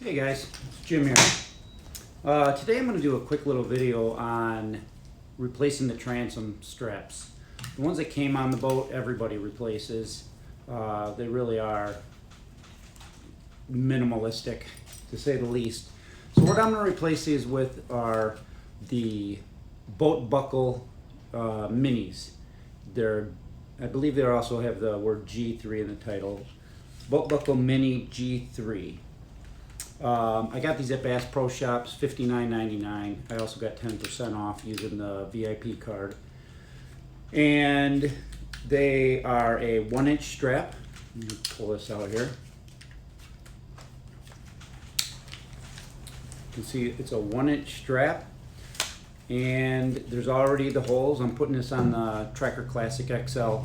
Hey guys, it's Jim here. Today I'm going to do a quick little video on replacing the transom straps. The ones that came on the boat, everybody replaces. They really are minimalistic, to say the least. So what I'm going to replace these with are the BoatBuckle Minis. I believe they also have the word G3 in the title. BoatBuckle Mini G3. I got these at Bass Pro Shops, $59.99. I also got 10% off using the VIP card. And they are a 1-inch strap. Let me pull this out here. You can see it's a 1-inch strap. And there's already the holes. I'm putting this on the Tracker Classic XL.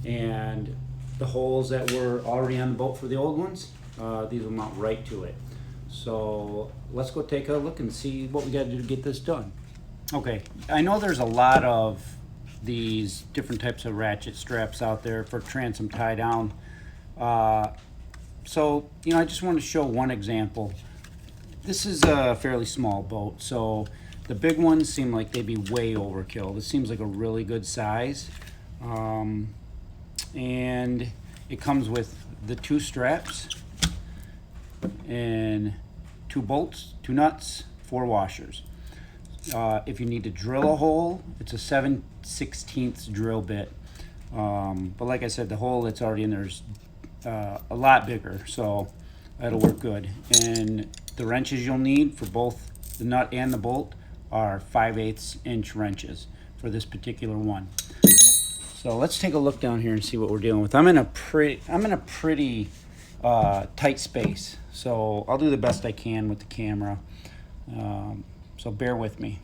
And the holes that were already on the boat for the old ones, these will mount right to it. So let's go take a look and see what we got to do to get this done. Okay, I know there's a lot of these different types of ratchet straps out there for transom tie down. So, I just want to show one example. This is a fairly small boat, so the big ones seem like they'd be way overkill. This seems like a really good size. And it comes with the 2 straps and 2 bolts, 2 nuts, 4 washers. If you need to drill a hole, it's a 7/16 drill bit. But like I said, the hole that's already in there is a lot bigger, so that'll work good. And the wrenches you'll need for both the nut and the bolt are 5/8 inch wrenches for this particular one. So let's take a look down here and see what we're dealing with. I'm in a pretty tight space, so I'll do the best I can with the camera. So bear with me.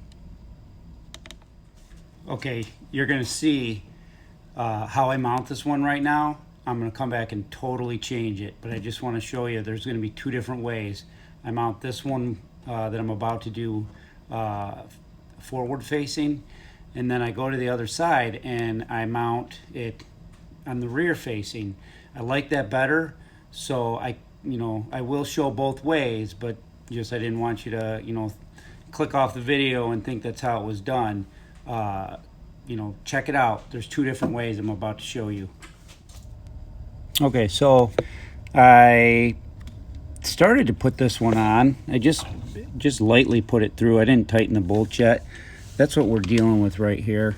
Okay, you're gonna see how I mount this one right now. I'm gonna come back and totally change it, but I just want to show you there's gonna be 2 different ways. I mount this one that I'm about to do forward facing, and then I go to the other side and I mount it on the rear facing. I like that better, so I will show both ways, but just I didn't want you to click off the video and think that's how it was done. Check it out. There's 2 different ways I'm about to show you. Okay, so I started to put this one on. I just lightly put it through. I didn't tighten the bolts yet. That's what we're dealing with right here.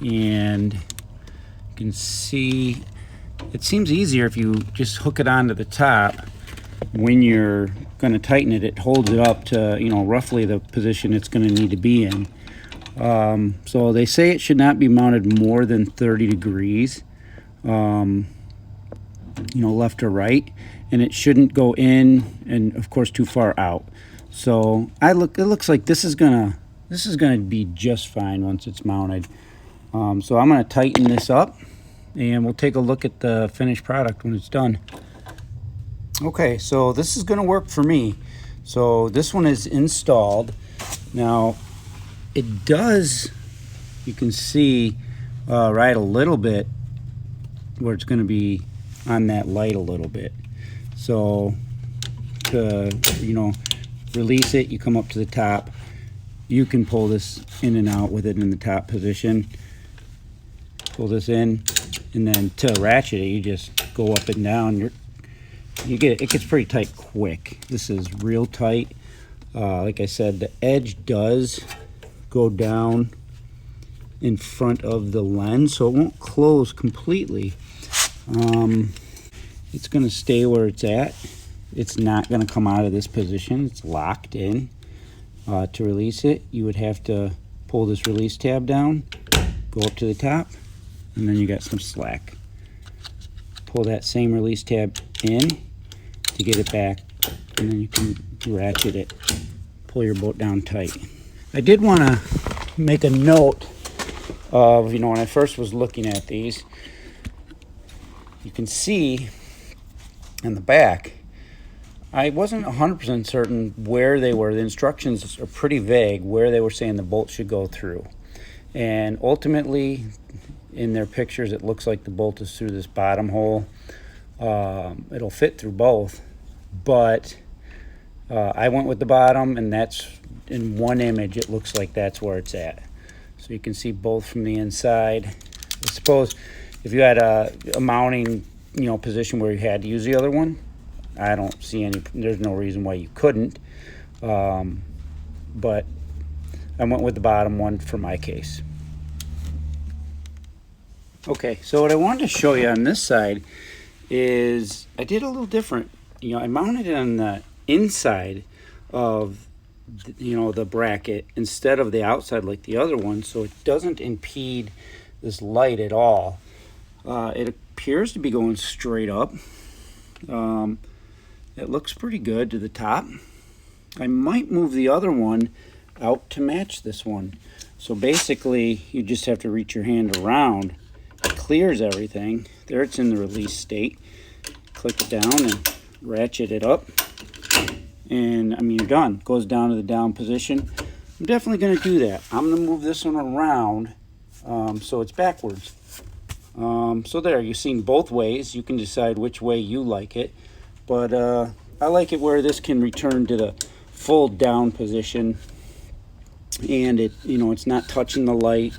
And you can see it seems easier if you just hook it onto the top. When you're going to tighten it, it holds it up to roughly the position it's going to need to be in. So they say it should not be mounted more than 30 degrees, left or right, and it shouldn't go in and of course too far out. So it looks like this is gonna be just fine once it's mounted. So I'm gonna tighten this up and we'll take a look at the finished product when it's done. Okay, so this is gonna work for me. So this one is installed. Now it does, you can see right a little bit where it's gonna be on that light a little bit. So to release it, you come up to the top. You can pull this in and out with it in the top position. Pull this in, and then to ratchet it, you just go up and down. It gets pretty tight quick. This is real tight. Like I said, the edge does go down in front of the lens, so it won't close completely. It's going to stay where it's at. It's not going to come out of this position. It's locked in. To release it, you would have to pull this release tab down, go up to the top, and then you got some slack. Pull that same release tab in to get it back, and then you can ratchet it. Pull your boat down tight. I did want to make a note of, when I first was looking at these, you can see in the back, I wasn't 100% certain where they were. The instructions are pretty vague where they were saying the bolt should go through. And ultimately, in their pictures, it looks like the bolt is through this bottom hole. It'll fit through both, but I went with the bottom, and that's in one image. It looks like that's where it's at. So you can see both from the inside. I suppose if you had a mounting, position where you had to use the other one, I don't see there's no reason why you couldn't. But I went with the bottom one for my case. Okay, so what I wanted to show you on this side is I did a little different. I mounted it on the inside of the bracket instead of the outside like the other one, so it doesn't impede this light at all. It appears to be going straight up. It looks pretty good to the top. I might move the other one out to match this one. So basically you just have to reach your hand around. It clears everything. There, it's in the release state. Click it down and ratchet it up, and you're done. Goes down to the down position. I'm definitely going to do that. I'm going to move this one around so it's backwards. So there, you've seen both ways. You can decide which way you like it, but I like it where this can return to the full down position, and it's not touching the light.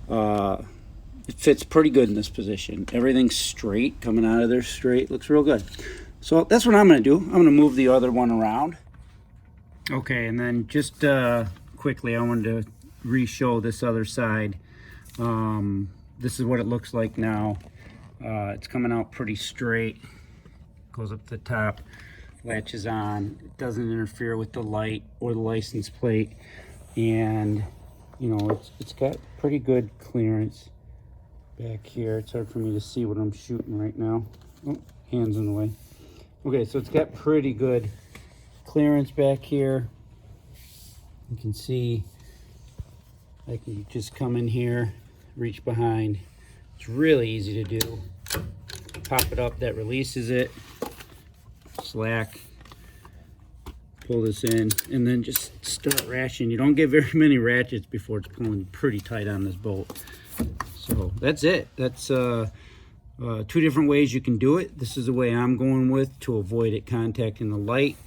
It fits pretty good in this position. Everything's straight, coming out of there straight. Looks real good. So that's what I'm going to do. I'm going to move the other one around. Okay, and then just quickly, I wanted to re-show this other side. This is what it looks like now. It's coming out pretty straight. Goes up to the top, latches on. It doesn't interfere with the light or the license plate. And, it's got pretty good clearance back here. It's hard for me to see what I'm shooting right now. Oh, hands in the way. Okay, so it's got pretty good clearance back here. You can see I can just come in here, reach behind. It's really easy to do. Pop it up, that releases it. Slack. Pull this in, and then just start ratcheting. You don't get very many ratchets before it's pulling pretty tight on this boat. So that's it. That's two different ways you can do it. This is the way I'm going with to avoid it contacting the light,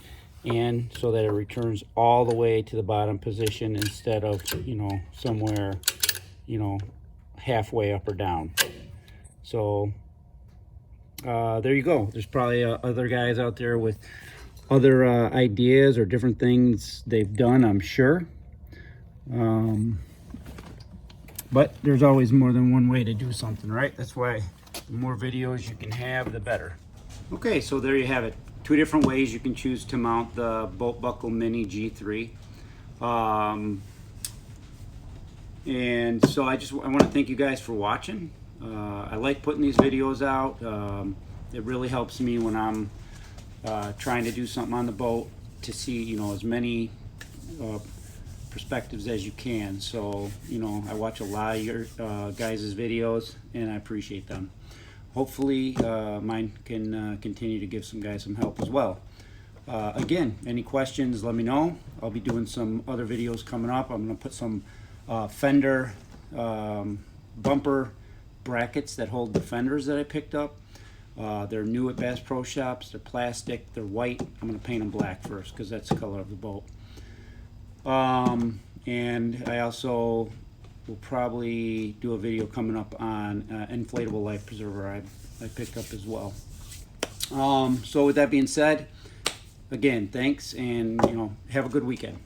and so that it returns all the way to the bottom position instead of somewhere halfway up or down. So there you go. There's probably other guys out there with other ideas or different things they've done, I'm sure. But there's always more than one way to do something, right? That's why the more videos you can have, the better. Okay, so there you have it. Two different ways you can choose to mount the BoatBuckle Mini G3. And so I want to thank you guys for watching. I like putting these videos out. It really helps me when I'm trying to do something on the boat to see as many perspectives as you can. So I watch a lot of your guys' videos, and I appreciate them. Hopefully mine can continue to give some guys some help as well. Again, any questions, let me know. I'll be doing some other videos coming up. I'm going to put some fender bumper brackets that hold the fenders that I picked up. They're new at Bass Pro Shops. They're plastic. They're white. I'm going to paint them black first because that's the color of the boat. And I also will probably do a video coming up on inflatable life preserver I picked up as well. So with that being said, again, thanks, and have a good weekend.